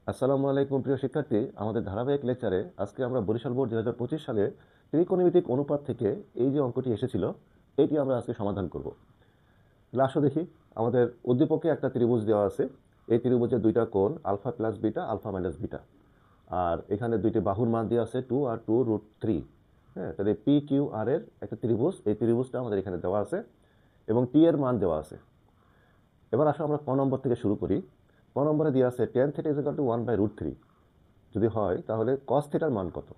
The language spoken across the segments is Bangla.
আসসালামু আলাইকুম প্রিয় শিক্ষার্থী, আমাদের ধারাবাহিক লেকচারে আজকে আমরা বরিশাল বোর্ড 2025 সালে ত্রিকোণমিতিক অনুপাত থেকে এই যে অঙ্কটি এসেছিল এটি আমরা আজকে সমাধান করব। তাহলে আসো দেখি, আমাদের উদ্দীপকে একটা ত্রিভুজ দেওয়া আছে। এই ত্রিভুজের দুইটা কোণ alpha plus beta, alpha minus beta, আর এখানে দুইটি বাহুর মান দেওয়া আছে 2 আর 2√3। হ্যাঁ, তাহলে পি কিউ আর এর একটা ত্রিভুজ, এই ত্রিভুজটা আমাদের এখানে দেওয়া আছে এবং টি এর মান দেওয়া আছে। এবার আসো আমরা ক নম্বর থেকে শুরু করি। ক নম্বরে দেওয়া আছে tan θ = 1/√3 যদি হয় তাহলে cos θ মান কত।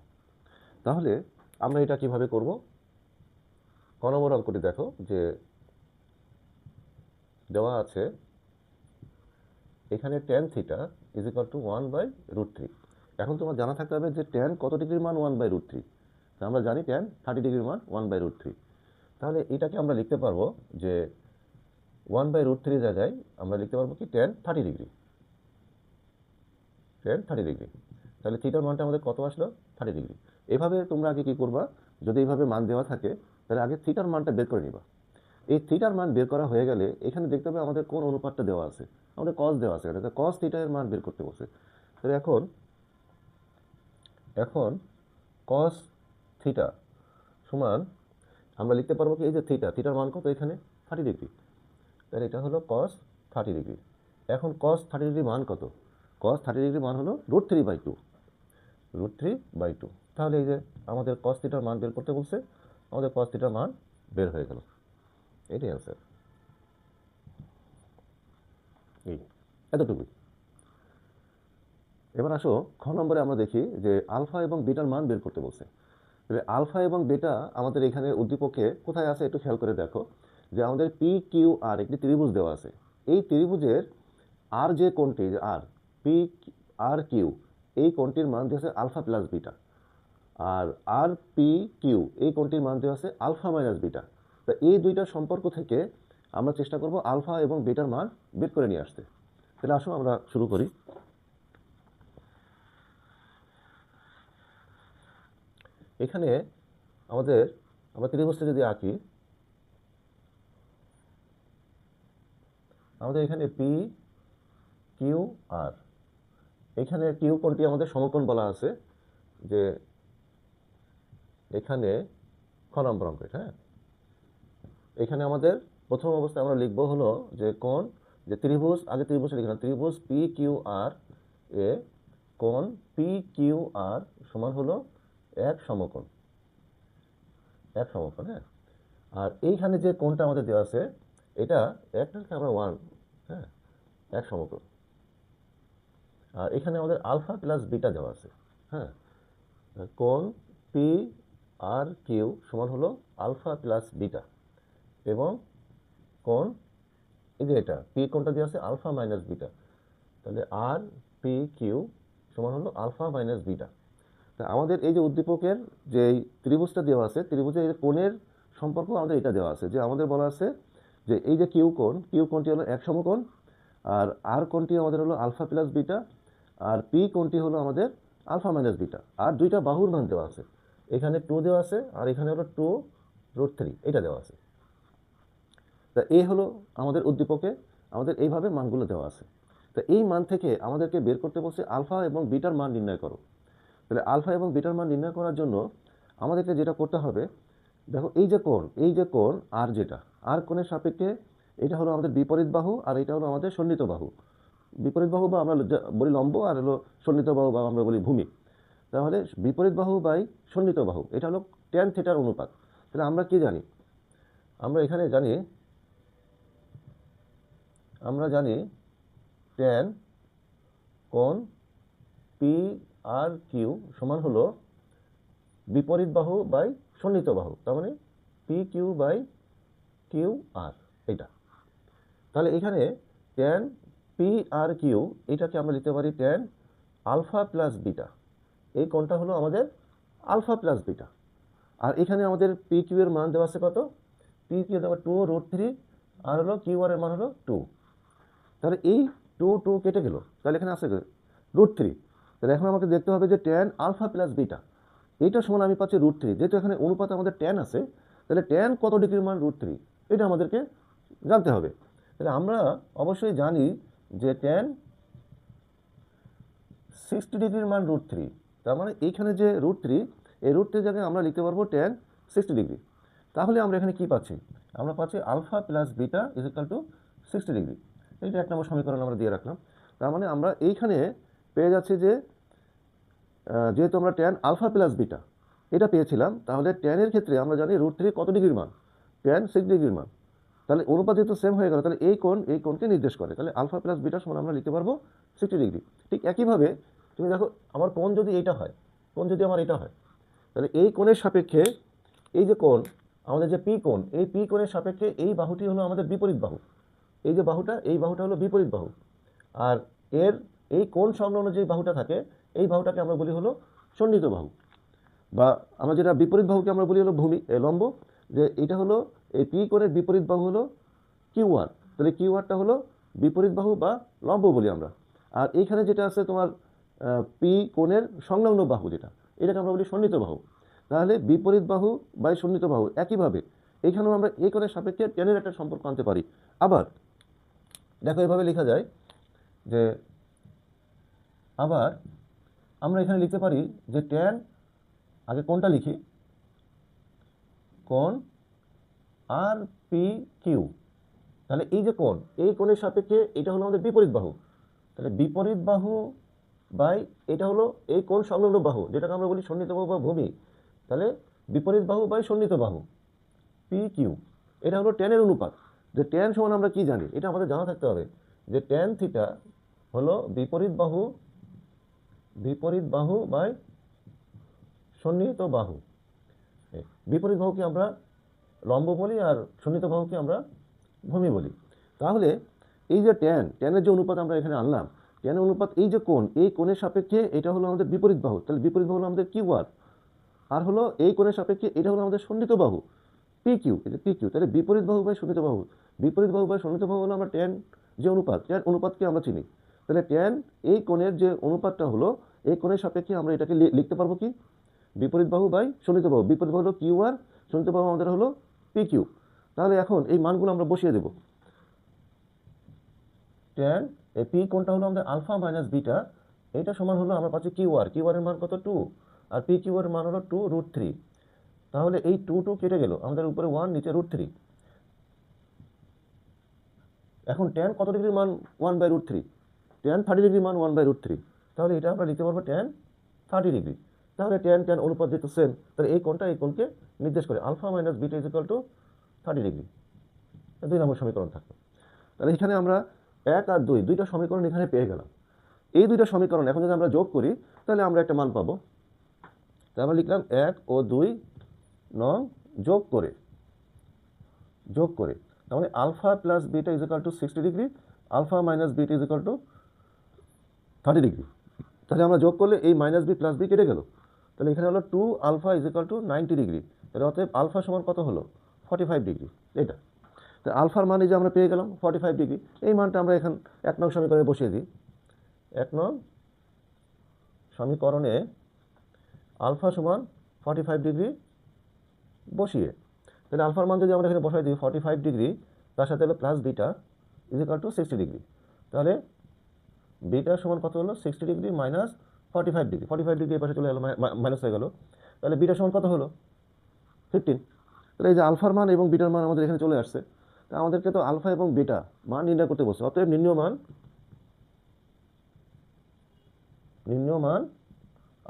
তাহলে আমরা এটা কিভাবে করব? ক নম্বর অঙ্কটি দেখো যে দেওয়া আছে এখানে tan θ = 1/√3। এখন তোমার জানা থাকতে হবে যে tan কত ডিগ্রির মান 1/√3। আমরা জানি tan 30 ডিগ্রির মান 1/√3। তাহলে এটাকে আমরা লিখতে পারবো যে 1/√3 জায়গায় আমরা লিখতে পারবো কি tan 30 ডিগ্রি। tan 30 ডিগ্রি, তাহলে থিটার মানটা আমাদের কত আসলো? 30 ডিগ্রি। এভাবে তোমরা আগে কি করবা, যদি এইভাবে মান দেওয়া থাকে তাহলে আগে থিটার মানটা বের করে নিবা। এই থিটার মান বের করা হয়ে গেলে এখানে দেখতে হবে আমাদের কোন অনুপাতটা দেওয়া আছে। আমাদের cos দেওয়া আছে, এটা cos থিটা এর মান বের করতে বলছে। তাহলে এখন এখন cos থিটা সমান আমরা লিখতে পারবো কি, এই যে থিটার মান কত এখানে 30 ডিগ্রি, তাহলে এটা হলো cos 30 ডিগ্রি। এখন cos 30 ডিগ্রি মান কত? cos 30 ডিগ্রি মান হলো √3/2, √3/2। তাহলে এই যে আমাদের cos থিটার মান বের করতে বলছে, আমাদের cos থিটার মান বের হয়ে গেল। এটাই অ্যান্সার, এই এতটুকুই। এবার আসো খ নম্বরে আমরা দেখি যে আলফা এবং বিটার মান বের করতে বলছে। তাহলে আলফা এবং বিটা আমাদের এখানে উদ্দীপকে কোথায় আছে একটু খেয়াল করে দেখো যে আমাদের পি কিউ আর একটি ত্রিভুজ দেওয়া আছে। এই ত্রিভুজের আর যে কোণটি, যে আর পি আর কিউ, এই কোণটির মান দিয়েছে আলফা প্লাস বিটা, আর আর পি কিউ এই কোণটির মান দেওয়া আছে আলফা মাইনাস বিটা। তা এই দুইটা সম্পর্ক থেকে আমরা চেষ্টা করব আলফা এবং বিটার মান বের করে নিয়ে আসতে। তাহলে আসো আমরা শুরু করি। এখানে আমাদের আমরা ত্রিভুজটা যদি আঁকি, আমাদের এখানে পি কিউ আর, এখানে কিউ কোণটি আমাদের সমকোণ বলা আছে, যে এখানে খ নম্বর অঙ্ক। হ্যাঁ, এখানে আমাদের প্রথম অবস্থায় আমরা লিখবো হলো যে কোণ, যে ত্রিভুজ, আগে ত্রিভুজটা লিখলাম, ত্রিভুজ পি কিউ আর এ কোণ পি কিউ আর সমান হলো এক সমকোণ, এক সমকোণ। হ্যাঁ, আর এইখানে যে কোণটা আমাদের দেওয়া আছে এটা একটাকে আমরা 1, হ্যাঁ, এক সমকোণ। আর এখানে আমাদের আলফা প্লাস বিটা দেওয়া আছে। হ্যাঁ, কোণ পি আর কিউ সমান হলো আলফা প্লাস বিটা, এবং কোণ এই যে এটা পি কোণটা দেওয়া আছে আলফা মাইনাস বিটা, তাহলে আর পি কিউ সমান হলো আলফা মাইনাস বিটা। তা আমাদের এই যে উদ্দীপকের যে ত্রিভুজটা দেওয়া আছে, ত্রিভুজের এই কোণের সম্পর্ক আমাদের এটা দেওয়া আছে, যে আমাদের বলা আছে যে এই যে কিউ কোণটি হলো এক সমকোণ, আর কোণটি আমাদের হলো আলফা প্লাস বিটা, আর পি কোণটি হলো আমাদের আলফা মাইনাস বিটা, আর দুইটা বাহুর মান দেওয়া আছে, এখানে 2 দেওয়া আছে আর এখানে হলো 2√3 এটা দেওয়া আছে। তা এই হলো আমাদের উদ্দীপকে আমাদের এইভাবে মানগুলো দেওয়া আছে। তো এই মান থেকে আমাদেরকে বের করতে বলছে আলফা এবং বিটার মান নির্ণয় করো। তাহলে আলফা এবং বিটার মান নির্ণয় করার জন্য আমাদেরকে যেটা করতে হবে, দেখো এই যে কোণ আর, যেটা আর কোণের সাপেক্ষে এটা হলো আমাদের বিপরীত বাহু, আর এটা হলো আমাদের সন্নিহিত বাহু। বিপরীত বাহু বা আমরা বলি লম্ব, আর হলো সন্নিহিত বাহু বা আমরা বলি ভূমি। তাহলে বিপরীত বাহু বাই সন্নিহিত বাহু এটা হলো ট্যান থিটার অনুপাত। তাহলে আমরা কি জানি, আমরা এখানে জানি, আমরা জানি ট্যান কোণ পি আর কিউ সমান হলো বিপরীত বাহু বাই সন্নিহিত বাহু, তার মানে P Q by Q R এটা। তাহলে এখানে ট্যান পি আর কিউ এটাকে আমরা লিখতে পারি ট্যান আলফা প্লাস বিটা, এই কোণটা হলো আমাদের আলফা প্লাস বিটা। আর এখানে আমাদের পি কিউ এর মান দেওয়া আছে কত? পি কিউ দেওয়া 2√3, আর হলো কিউ আর এর মান হলো 2। তাহলে এই 2 কেটে গেল, তাহলে এখানে আছে √3। তাহলে এখন আমাকে দেখতে হবে যে ট্যান আলফা প্লাস বিটা এইটা সমান আমি পাচ্ছি √3, যেহেতু এখানে অনুপাতে আমাদের ট্যান আছে, তাহলে ট্যান কত ডিগ্রির মান √3 এটা আমাদেরকে জানতে হবে। তাহলে আমরা অবশ্যই জানি যে ট্যান 60 ডিগ্রির মান √3, তার মানে এইখানে যে √3, এই √3 জায়গায় আমরা লিখতে পারবো tan 60 ডিগ্রি। তাহলে আমরা এখানে কি পাচ্ছি? আমরা পাচ্ছি alpha plus beta is equal to 60 degree. এইটা 1 নম্বর সমীকরণ আমরা দিয়ে রাখলাম। তার মানে আমরা এইখানে পেয়ে যাচ্ছি যে যেহেতু আমরা tan আলফা প্লাস বিটা এটা পেয়েছিলাম, তাহলে tan এর ক্ষেত্রে আমরা জানি √3 কত ডিগ্রির মান? tan 60 ডিগ্রির মান। তাহলে অনুপাত যেহেতু সেম হয়ে গেল, তাহলে এই কোণকে নির্দেশ করে। তাহলে আলফা প্লাস বিটা সমান আমরা লিখতে পারবো 60 ডিগ্রি। ঠিক একইভাবে তুমি দেখো, আমার কোণ যদি এইটা হয়, কোণ যদি আমার এটা হয়, তাহলে এই কোণের সাপেক্ষে এই যে কোণ, আমাদের যে পি কোণ, এই পি কোণের সাপেক্ষে এই বাহুটি হলো আমাদের বিপরীত বাহু। এই যে বাহুটা, এই বাহুটা হলো বিপরীত বাহু। আর এর এই কোণ সংলগ্ন যে বাহুটা থাকে, এই বাহুটাকে আমরা বলি হলো সন্নিহিত বাহু, বা আমরা যেটা বিপরীত বাহুকে আমরা বলি হলো লম্ব। যে এটা হলো এই পি কোণের বিপরীত বাহু হলো কিউ আর। তাহলে কিউআরটা হলো বিপরীত বাহু বা লম্ব বলি আমরা। আর এইখানে যেটা আছে তোমার পি কোণের সংলগ্ন বাহু, যেটা এটাকে আমরা বলি সন্নিহিত বাহু। তাহলে বিপরীত বাহু বাই সন্নিহিত বাহু। একইভাবে এইখানেও আমরা এই কোণের সাপেক্ষে ট্যানের একটা সম্পর্ক আনতে পারি। আবার দেখো, এভাবে লেখা যায় যে, আবার আমরা এখানে লিখতে পারি যে ট্যান, আগে কোণটা লিখি, কোণ আর পি কিউ। তাহলে এই যে কোণ, এই কোণের সাপেক্ষে এটা হলো আমাদের বিপরীত বাহু। তাহলে বিপরীত বাহু বাই এটা হলো এই কোণ সংলগ্ন বাহু, যেটাকে আমরা বলি সন্নিহিত বাহু বা ভূমি। তাহলে বিপরীত বাহু বাই সন্নিহিত বাহু পি কিউ, এটা হলো ট্যানের অনুপাত। যে ট্যান সমান আমরা কি জানি, এটা আমাদের জানা থাকতে হবে যে ট্যান থিটা হলো বিপরীত বাহু বাই সন্নিহিত বাহু। বিপরীত বাহুকে আমরা লম্ব বলি, আর সন্নিহিত বাহুকে আমরা ভূমি বলি। তাহলে এই যে ট্যানের যে অনুপাত আমরা এখানে আনলাম, ট্যানের অনুপাত এই যে কোণ, এই কোণের সাপেক্ষে এটা হলো আমাদের বিপরীত বাহু। তাহলে বিপরীত বাহু হলো আমাদের কিউ আর, আর হলো এই কোণের সাপেক্ষে এটা হলো আমাদের সন্নিহিত বাহু পি কিউ। এটা পি কিউ। তাহলে বিপরীত বাহু বাই সন্নিহিত বাহু, বিপরীত বাহু বাই সন্নিহিত বাহু হলো আমরা ট্যান যে অনুপাত, ট্যান অনুপাতকে আমরা চিনি। তাহলে ট্যান এই কোণের যে অনুপাতটা হলো, এই কোণের সাপেক্ষে আমরা এটাকে লিখতে পারবো কি? বিপরীত বাহু বাই সন্নিহিত বাহু। বিপরীত বাহু হলো কিউ আর, সন্নিহিত বাহু আমাদের হলো পি কিউ। তাহলে এখন এই মানগুলো আমরা বসিয়ে দেব। ট্যান এই পি কোণটা হলো আমাদের আলফা মাইনাস বিটা, এইটা সমান হলো আমরা পাচ্ছি কিউ আর। কিউ-আর এর মান কত? 2। আর পি কিউ এর মান হলো 2√3। তাহলে এই 2 কেটে গেল, আমাদের উপরে 1, নিচে √3। এখন ট্যান কত ডিগ্রির মান? 1/√3। ট্যান 30 ডিগ্রির মান 1/√3। তাহলে এটা আমরা লিখতে পারবো ট্যান 30 ডিগ্রি। তাহলে ট্যান অনুপাত যেহেতু সেম, তাহলে এই কোণটা এই কোণকে নির্দেশ করে। Alpha minus beta is equal to 30 degree. 2 নম্বর সমীকরণ থাকলো। তাহলে এখানে আমরা 1 আর 2 দুইটা সমীকরণ এখানে পেয়ে গেলাম। এই দুইটা সমীকরণ এখন যদি আমরা যোগ করি, তাহলে আমরা একটা মান পাবো। তাহলে আমরা লিখলাম 1 ও 2 নং যোগ করে, তার মানে alpha plus beta is equal to 60 degree, alpha minus beta is equal to 30 degree. তাহলে আমরা যোগ করলে এই মাইনাস বি প্লাস বি কেটে গেল। তাহলে এখানে হলো 2 alpha is equal to 90 degree. তাহলে অতএব আলফা সমান কত হলো? 45 ডিগ্রি। এটা তো আলফার মান এই যে আমরা পেয়ে গেলাম 45 ডিগ্রি। এই মানটা আমরা এখন 1 নং সমীকরণে বসিয়ে দিই। 1 নং সমীকরণে আলফা সমান 45 ডিগ্রি বসিয়ে, তাহলে আলফার মান যদি আমরা এখানে বসাই দিই 45 ডিগ্রি, তার সাথে হলো plus beta is equal to 60 degree. তাহলে বিটা সমান কত হলো? 60 ডিগ্রি মাইনাস 45 ডিগ্রি। 45 ডিগ্রি এই পাশে চলে গেলো, মাইনাস হয়ে গেল। তাহলে বিটা সমান কত হলো? 15। তাহলে এই যে আলফার মান এবং বিটার মান আমাদের এখানে চলে আসছে। তা আমাদেরকে তো আলফা এবং বিটা মান নির্ণয় করতে বলছে। অতএব নির্ণয় মান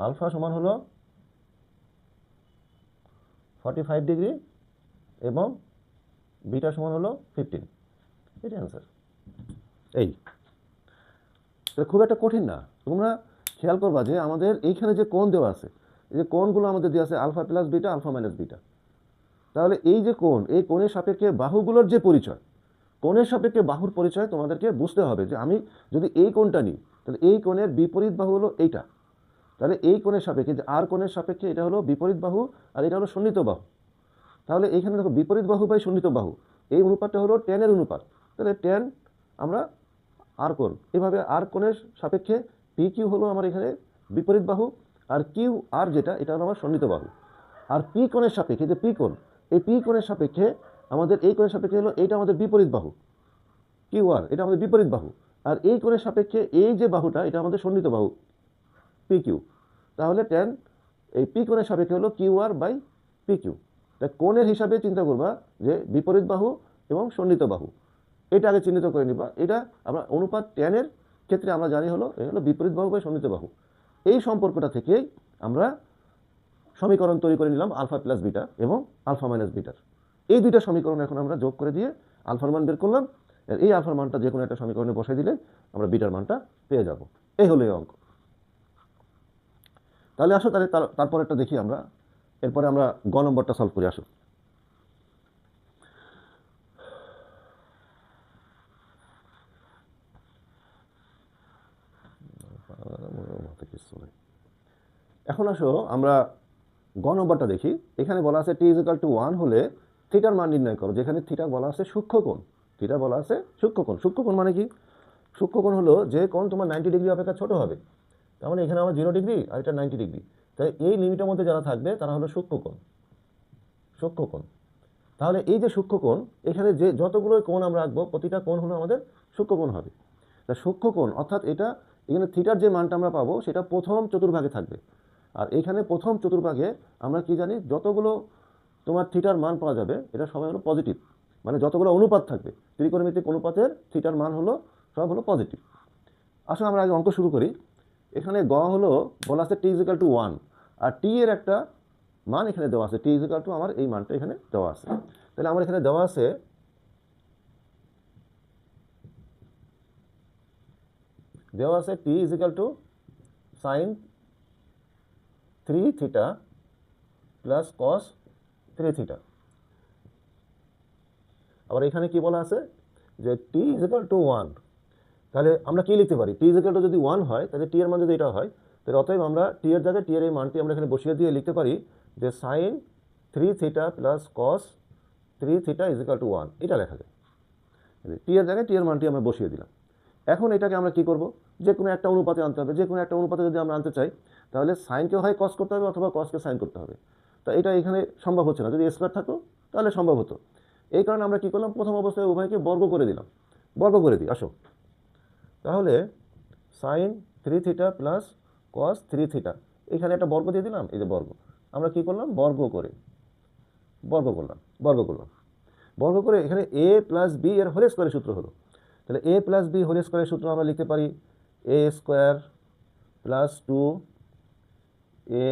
আলফা সমান হলো 45 ডিগ্রি এবং বিটা সমান হলো 15। এটাই অ্যান্সার। এই খুব একটা কঠিন না। তোমরা খেয়াল করবা যে আমাদের এইখানে যে কোণ দেওয়া আছে, এই যে কোণগুলো আমাদের দেওয়া আছে alpha plus beta, alpha minus beta. তাহলে এই যে কোণ, এই কোণের সাপেক্ষে বাহুগুলোর যে পরিচয়, কোণের সাপেক্ষে বাহুর পরিচয় তোমাদেরকে বুঝতে হবে। যে আমি যদি এই কোণটা নিই, তাহলে এই কোণের বিপরীত বাহু হলো এইটা। তাহলে এই কোণের সাপেক্ষে, যে আর কোণের সাপেক্ষে এটা হলো বিপরীত বাহু, আর এটা হলো সন্নিহিত বাহু। তাহলে এইখানে দেখো বিপরীত বাহু বাই সন্নিহিত বাহু, এই অনুপাতটা হলো ট্যানের অনুপাত। তাহলে ট্যান আমরা আর কোণ, এভাবে আর কোণের সাপেক্ষে পি কিউ হলো আমার এখানে বিপরীত বাহু, আর কিউ আর যেটা, এটা হলো আমার সন্নিহিত বাহু। আর পি কোণের সাপেক্ষে, যে পি কোণ, এই পি কোণের সাপেক্ষে আমাদের এই কোণের সাপেক্ষে হলো এইটা আমাদের বিপরীত বাহু কিউ আর, এটা আমাদের বিপরীত বাহু। আর এই কোণের সাপেক্ষে এই যে বাহুটা, এটা আমাদের সন্নিহিত বাহু পি কিউ। তাহলে ট্যান এই পি কোণের সাপেক্ষে হলো কিউ আর বাই পি কিউ। তাই কোণের হিসাবে চিন্তা করবা যে বিপরীত বাহু এবং সন্নিহিত বাহু, এটা আগে চিহ্নিত করে নিবা। এটা আমরা অনুপাত ট্যানের ক্ষেত্রে আমরা জানি হলো এই হলো বিপরীত বাহু বাই সন্নিহিত বাহু। এই সম্পর্কটা থেকেই আমরা সমীকরণ তৈরি করে নিলাম আলফা প্লাস বিটা এবং আলফা মাইনাস বিটার। এই দুইটা সমীকরণ এখন আমরা যোগ করে দিয়ে আলফার মান বের করলাম। এই আলফার মানটা যে কোনো একটা সমীকরণে বসাই দিলে আমরা বিটার মানটা পেয়ে যাব। এই হলো এই অঙ্ক। তাহলে আসো তাহলে তারপরেরটা দেখি আমরা, এরপরে আমরা গ নম্বরটা সলভ করি। আসো এখন আসো আমরা গ নম্বরটা দেখি। এখানে বলা আছে টি ইজিক্যাল টু 1 হলে থিটার মান নির্ণয় করো। যেখানে থিটা বলা আছে সূক্ষ্মকোণ, থিটা বলা আছে সূক্ষ্মকোণ। সূক্ষ্মকোণ মানে কি? সূক্ষ্মকোণ হলো যে কোণ তোমার 90 ডিগ্রি অপেক্ষা ছোট হবে। তার মানে এখানে আমার 0 ডিগ্রি আর এটা 90 ডিগ্রি, তাই এই লিমিটের মধ্যে যারা থাকবে তারা হলো সূক্ষ্মকোণ। সূক্ষ্মকোণ। তাহলে এই যে সূক্ষ্মকোণ, এখানে যে যতগুলো কোণ আমরা রাখবো প্রতিটা কোণ হলো আমাদের সূক্ষ্মকোণ হবে। তা সূক্ষ্মকোণ অর্থাৎ এটা এখানে থিটার যে মানটা আমরা পাবো সেটা প্রথম চতুর্ভাগে থাকবে। আর এখানে প্রথম চতুর্ভাগে আমরা কি জানি, যতগুলো তোমার থিটার মান পাওয়া যাবে এটা সবাই হলো পজিটিভ। মানে যতগুলো অনুপাত থাকবে ত্রিকোণমিতিক অনুপাতের থিটার মান হলো সব হলো পজিটিভ। আসলে আমরা আগে অঙ্ক শুরু করি। এখানে গ হলো বলা আছে টি ইজিক্যাল টু 1, আর টি এর একটা মান এখানে দেওয়া আছে, টি ইজিক্যাল টু আমার এই মানটা এখানে দেওয়া আছে। তাহলে আমার এখানে দেওয়া আছে T equal to sine 3 theta plus cos 3 theta. আবার এখানে কি বলা আছে যে টি ইজিক্যাল টু 1। তাহলে আমরা কি লিখতে পারি? টি ইজিক্যাল টু যদি 1 হয় তাহলে টি এর মান যদি এটা হয়, তাহলে অতএব আমরা টি এর জায়গায় টি এর এই মানটি আমরা এখানে বসিয়ে দিয়ে লিখতে পারি যে sine 3 theta plus cos 3 theta is equal to 1, এটা লেখা যায়। টি এর জায়গায় টি এর মানটি আমরা বসিয়ে দিলাম। এখন এটাকে আমরা কি করব, যে কোনো একটা অনুপাতে আনতে হবে। যে কোনো একটা অনুপাতে যদি আমরা আনতে চাই তাহলে সাইনকে হয় কস করতে হবে অথবা কসকে সাইন করতে হবে। তা এটা এখানে সম্ভব হচ্ছে না। যদি স্কোয়ার থাকতো তাহলে সম্ভব হতো। এই কারণে আমরা কি করলাম, প্রথম অবস্থায় উভয়কে বর্গ করে দিলাম। বর্গ করে দিই আসো। তাহলে sine 3 theta plus cos 3 theta, এখানে একটা বর্গ দিয়ে দিলাম। এই যে বর্গ, আমরা কি করলাম, বর্গ করে এখানে এ প্লাস বি এর হোল স্কোয়ারের সূত্র হলো। তাহলে এ প্লাস বি হোল স্কোয়ারের সূত্র আমরা লিখতে পারি এ square plus 2 A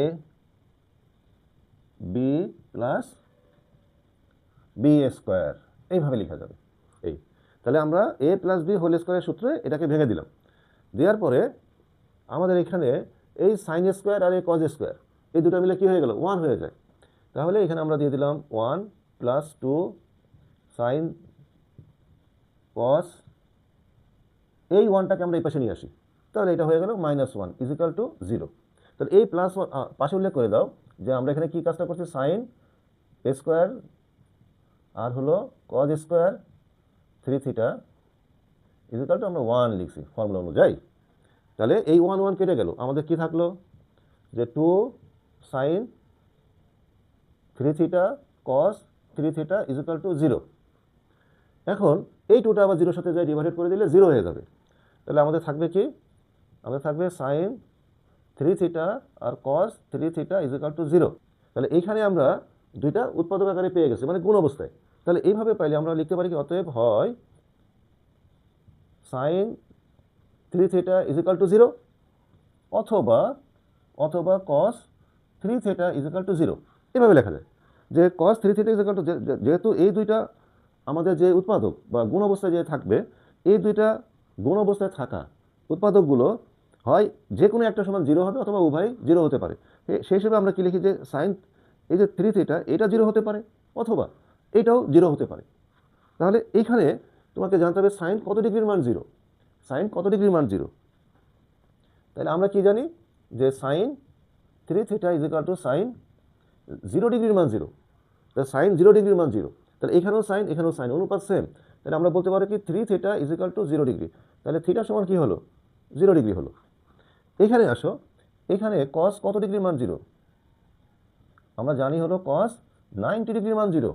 B plus B square, এইভাবে লেখা যাবে। এই তাহলে আমরা এ প্লাস বি হোল স্কোয়ারের সূত্রে এটাকে ভেঙে দিলাম। দেওয়ার পরে আমাদের এখানে এই সাইন স্কোয়ার আর এই কজ স্কোয়ার এই দুটো মিলে কী হয়ে গেল, 1 হয়ে যায়। তাহলে এখানে আমরা দিয়ে দিলাম 1 প্লাস 2 সাইন কস, এই 1টাকে আমরা এই পাশে নিয়ে আসি, তাহলে এটা হয়ে গেল -1 ইজিক্যাল টু 0। তাহলে এই প্লাস পাশে উল্লেখ করে দাও যে আমরা এখানে কি কাজটা করছি, সাইন স্কোয়ার আর হলো cos square 3 theta is equal to আমরা 1 লিখছি ফর্মুলা অনুযায়ী। তাহলে এই 1 1 কেটে গেল, আমাদের কি থাকলো যে 2 sine 3 theta cos 3 theta is equal to 0। এখন এই 2টা আবার 0-এর সাথে যাই ডিভাইডেড করে দিলে 0 হয়ে যাবে। তাহলে আমাদের থাকবে কি, আমাদের থাকবে sign 3 theta R cos 3 theta is equal to 0। তাহলে এইখানে আমরা দুইটা উৎপাদক আকারে পেয়ে গেছি, মানে গুণ অবস্থায়। তাহলে এইভাবে পাইলে আমরা লিখতে পারি কি, অতএব হয় সাইন 3 থিটা ইজিক্যাল টু 0 অথবা কস 3 থিটা ইজিক্যাল টু 0, এভাবে লেখা যায় যে কস 3 থিটা ইজিক্যাল টু, যেহেতু এই দুইটা আমাদের যে উৎপাদক বা গুণ অবস্থায় যে থাকবে, এই দুইটা গুণ অবস্থায় থাকা উৎপাদকগুলো হয় যে কোনো একটা সমান 0 হবে অথবা উভয় 0 হতে পারে। সেই হিসেবে আমরা কি লিখি যে সাইন এই যে 3 থিটা এটা 0 হতে পারে অথবা এটাও 0 হতে পারে। তাহলে এইখানে তোমাকে জানতে হবে সাইন কত ডিগ্রির মান 0, সাইন কত ডিগ্রির মান 0। তাহলে আমরা কি জানি যে sine 3 theta is equal to sine 0 ডিগ্রির মান 0। তাহলে সাইন 0 ডিগ্রির মান 0, তাহলে এখানেও সাইন অনুপাত সেম। তাহলে আমরা বলতে পারি কি 3 থিটা ইজিক্যাল টু 0 ডিগ্রি। তাহলে থিটা সমান কি হলো, 0 ডিগ্রি হলো। এখানে আসো, এখানে কস কত ডিগ্রির মান 0, আমরা জানি হলো কস 90 ডিগ্রির মান 0।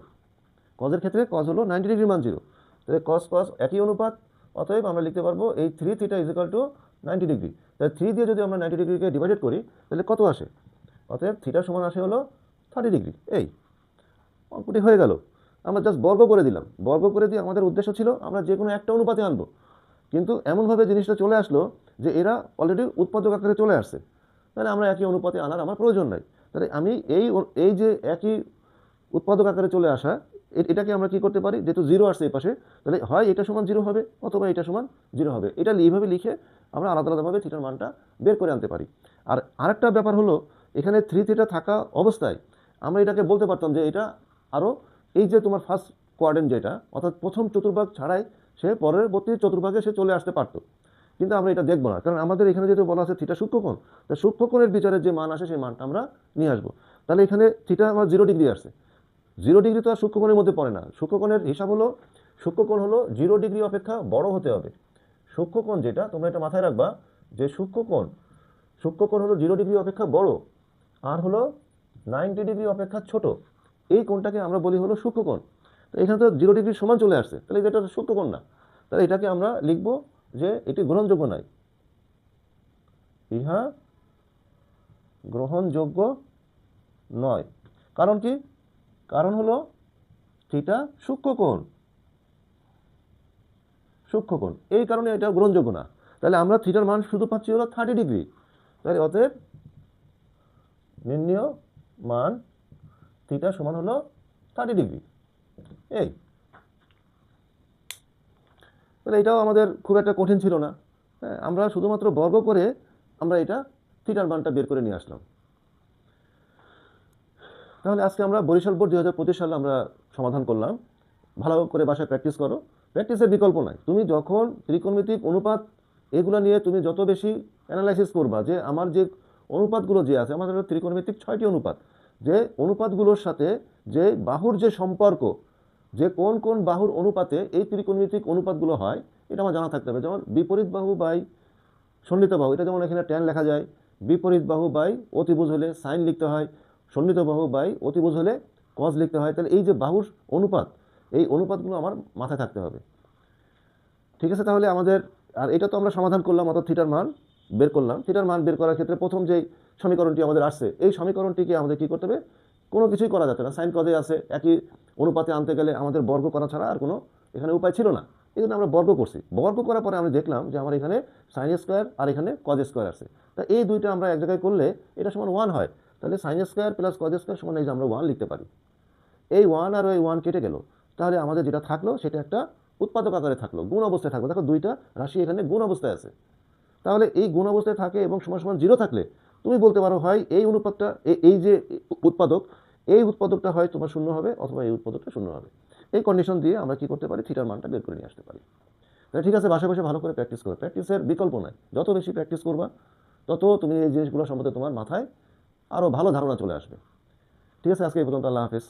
কজের ক্ষেত্রে কস হলো 90 ডিগ্রির মান 0। তাহলে কস একই অনুপাত, অতএব আমরা লিখতে পারবো এই 3 থিটা ইজিক্যাল টু 90 ডিগ্রি। তাহলে 3 দিয়ে যদি আমরা 90 ডিগ্রিকে ডিভাইডেড করি তাহলে কত আসে? অতএব থিটা সমান আসে হলো 30 ডিগ্রি। এই অঙ্কটি হয়ে গেল। আমরা জাস্ট বর্গ করে দিলাম, বর্গ করে দিয়ে আমাদের উদ্দেশ্য ছিল আমরা যে কোনো একটা অনুপাতে আনবো, কিন্তু এমনভাবে জিনিসটা চলে আসলো যে এরা অলরেডি উৎপাদক আকারে চলে আসছে, তাহলে আমরা একই অনুপাতে আনার আমার প্রয়োজন নাই। তাহলে আমি এই যে একই উৎপাদক আকারে চলে আসা, এটাকে আমরা কি করতে পারি, যেহেতু জিরো আসছে এই পাশে, তাহলে হয় এটা সমান জিরো হবে অথবা এটা সমান জিরো হবে। এটা এইভাবে লিখে আমরা আলাদা আলাদাভাবে থিটার মানটা বের করে আনতে পারি। আর আরেকটা ব্যাপার হলো, এখানে 3 থিটা থাকা অবস্থায় আমরা এটাকে বলতে পারতাম যে এটা আরও, এই যে তোমার ফার্স্ট কোয়াড্রেন্ট যেটা, অর্থাৎ প্রথম চতুর্ভাগ ছাড়াই সে পরবর্তী চতুর্ভাগে সে চলে আসতে পারতো, কিন্তু আমরা এটা দেখবো না, কারণ আমাদের এখানে যেহেতু বলা আছে থিটা সূক্ষ্মকোণ, তা সূক্ষ্মকোণের বিচারে যে মান আসে সেই মানটা আমরা নিয়ে আসবো। তাহলে এখানে থিটা আমার 0 ডিগ্রি আসছে, 0 ডিগ্রি তো আর সূক্ষ্মকোণের মধ্যে পড়ে না। সূক্ষ্মকোণের হিসাব হলো, সূক্ষ্মকোণ হলো 0 ডিগ্রি অপেক্ষা বড় হতে হবে। সূক্ষ্মকোণ যেটা, তোমরা এটা মাথায় রাখবা যে সূক্ষ্মকোণ হলো 0 ডিগ্রি অপেক্ষা বড়, আর হলো 90 ডিগ্রি অপেক্ষা ছোট। এই কোণটাকে আমরা বলি হলো সূক্ষ্মকোণ। তো এখানে তো 0 ডিগ্রি সমান চলে আসছে, তাহলে এটা সূক্ষ্মকোণ না। তাহলে এটাকে আমরা লিখবো যে এটি গ্রহণযোগ্য নয়, ইহা গ্রহণযোগ্য নয়। কারণ কি? কারণ হলো থিটা সূক্ষ্মকোণ, এই কারণে এটা গ্রহণযোগ্য না। তাহলে আমরা থিটার মান শুধু পাচ্ছি হলো 30 ডিগ্রি। তাহলে অতএব নির্ণেয় মান থিটা সমান হলো 30 ডিগ্রি। এই তাহলে এটাও আমাদের খুব একটা কঠিন ছিল না। হ্যাঁ, আমরা শুধুমাত্র বর্গ করে আমরা এটা থিটার মানটা বের করে নিয়ে আসলাম। তাহলে আজকে আমরা বরিশাল বোর্ড 2025 সালে আমরা সমাধান করলাম। ভালো করে বাসায় প্র্যাকটিস করো, প্র্যাকটিসের বিকল্প নাই। তুমি যখন ত্রিকোণমিতিক অনুপাত এগুলো নিয়ে তুমি যত বেশি অ্যানালাইসিস করবা, যে আমার যে অনুপাতগুলো যে আছে, আমাদের ত্রিকোণমিতিক 6টি অনুপাত, যে অনুপাতগুলোর সাথে যে বাহুর যে সম্পর্ক, যে কোন কোন বাহুর অনুপাতে এই ত্রিকোণমিতিক অনুপাতগুলো হয়, এটা আমার জানা থাকতে হবে। যেমন বিপরীত বাহু বাই সন্নিহিত বাহু, এটা যেমন এখানে ট্যান লেখা যায়, বিপরীত বাহু বাই অতিভুজ হলে সাইন লিখতে হয়, সন্নিহিত বাহু বাই অতিভুজ হলে কজ লিখতে হয়। তাহলে এই যে বাহুর অনুপাত, এই অনুপাতগুলো আমার মাথায় থাকতে হবে। ঠিক আছে, তাহলে আমাদের, আর এটা তো আমরা সমাধান করলাম, অর্থাৎ থিটার মান বের করলাম। থিটার মান বের করার ক্ষেত্রে প্রথম যে সমীকরণটি আমাদের আসছে, এই সমীকরণটিকে আমাদের কী করতে হবে, কোনো কিছুই করা যাবে না, সাইন কজে আছে, একই অনুপাতে আনতে গেলে আমাদের বর্গ করা ছাড়া আর কোনো এখানে উপায় ছিল না। এই জন্য আমরা বর্গ করছি। বর্গ করার পরে আমরা দেখলাম যে আমার এখানে সাইন স্কোয়ার আর এখানে কজ স্কোয়ার আছে। তা এই দুইটা আমরা এক জায়গায় করলে এটা সমান 1 হয়। তাহলে sine square plus cos square সমান এই যে আমরা 1 লিখতে পারি। এই 1 আর ওই 1 কেটে গেল, তাহলে আমাদের যেটা থাকলো সেটা একটা উৎপাদক আকারে থাকলো, গুণ অবস্থায় থাকলো। দেখো দুইটা রাশি এখানে গুণ অবস্থায় আছে। তাহলে এই গুণ অবস্থায় থাকে এবং সমান সমান 0 থাকলে তুমি বলতে পারো হয় এই অনুপাতটা, এই যে উৎপাদক, এই উৎপাদকটা হয় তোমার শূন্য হবে অথবা এই উৎপাদকটা শূন্য হবে। এই কন্ডিশন দিয়ে আমরা কি করতে পারি, থিটার মানটা বের করে নিয়ে আসতে পারি। তাহলে ঠিক আছে, বাসায় বসে ভালো করে প্র্যাকটিস করো, প্র্যাকটিসের বিকল্প নাই। যত বেশি প্র্যাকটিস করবা তত তুমি এই জিনিসগুলো সম্বন্ধে তোমার মাথায় আরও ভালো ধারণা চলে আসবে। ঠিক আছে, আজকে এই পর্যন্ত। আল্লাহ হাফেজ।